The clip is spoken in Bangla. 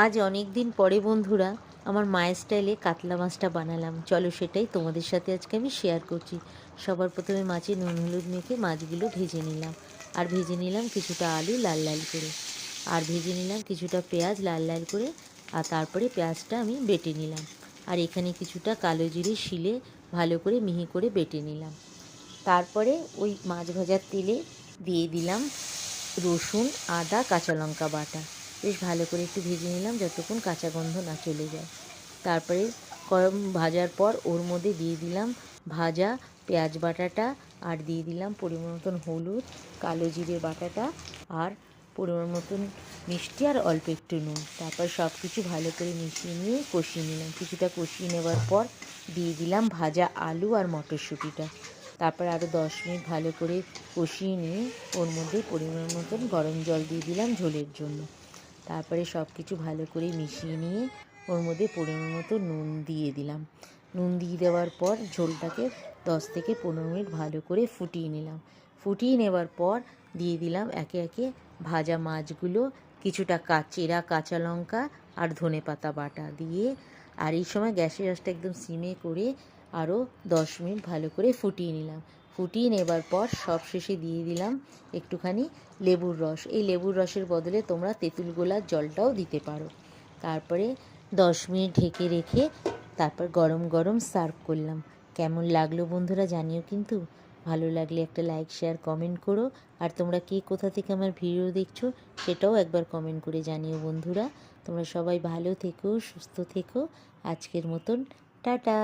আজ অনেক দিন পরে বন্ধুরা আমার মায়ের স্টাইলে কাতলা মাছটা বানালাম। চলো সেটাই তোমাদের সাথে আজকে আমি শেয়ার করছি। সবার প্রথমে মাছে নুন হলুদ মেখে মাছগুলো ভেজে নিলাম, আর ভেজে নিলাম কিছুটা আলু লাল লাল করে, আর ভেজে নিলাম কিছুটা পেঁয়াজ লাল লাল করে, আর তারপরে পেঁয়াজটা আমি বেটে নিলাম। আর এখানে কিছুটা কালো জিরে শিলে ভালো করে মিহি করে বেটে নিলাম। তারপরে ওই মাছ ভাজার তেলে দিয়ে দিলাম রসুন আদা কাঁচা লঙ্কা বাটা, বেশ ভালো করে একটু ভেজে নিলাম যতক্ষণ কাঁচা গন্ধ না চলে যায়। তারপরে কড়াই ভাজার পর ওর মধ্যে দিয়ে দিলাম ভাজা পেঁয়াজ বাটাটা, আর দিয়ে দিলাম পরিমাণ মতন হলুদ, কালো জিরে বাটাটা, আর পরিমাণ মতন মিষ্টি, আর অল্প একটু নুন। তারপর সব কিছু ভালো করে মিশিয়ে নিয়ে কষিয়ে নিলাম। কিছুটা কষিয়ে নেওয়ার পর দিয়ে দিলাম ভাজা আলু আর মটরশুঁটিটা। তারপর আরও 10 মিনিট ভালো করে কষিয়ে নিয়ে ওর মধ্যে পরিমাণ মতন গরম জল দিয়ে দিলাম ঝোলের জন্য। তারপরে সব কিছু ভালো করে মিশিয়ে নিয়ে ওর মধ্যে পরিমাণ মতো নুন দিয়ে দিলাম। নুন দিয়ে দেওয়ার পর ঝোলটাকে 10 থেকে 15 মিনিট ভালো করে ফুটিয়ে নিলাম। ফুটিয়ে নেওয়ার পর দিয়ে দিলাম একে একে ভাজা মাছগুলো, কিছুটা চেরা কাঁচা লঙ্কা আর ধনেপাতা বাটা দিয়ে, আর এই সময় গ্যাসের আঁচটা একদম সিমে করে আরও 10 মিনিট ভালো করে ফুটিয়ে নিলাম। ফুটিয়ে নেবার পর সব শেষে দিয়ে দিলাম একটুখানি লেবুর রস। এই লেবুর রসের বদলে তোমরা তেঁতুল গোলার জলটাও দিতে পারো। তারপরে 10 মিনিট ঢেকে রেখে তারপর গরম গরম সার্ভ করলাম। কেমন লাগলো বন্ধুরা জানিও কিন্তু। ভালো লাগলে একটা লাইক শেয়ার কমেন্ট করো, আর তোমরা কে কোথা থেকে আমার ভিডিও দেখছো সেটাও একবার কমেন্ট করে জানিও বন্ধুরা। তোমরা সবাই ভালো থেকো, সুস্থ থেকো। আজকের মতন টাটা।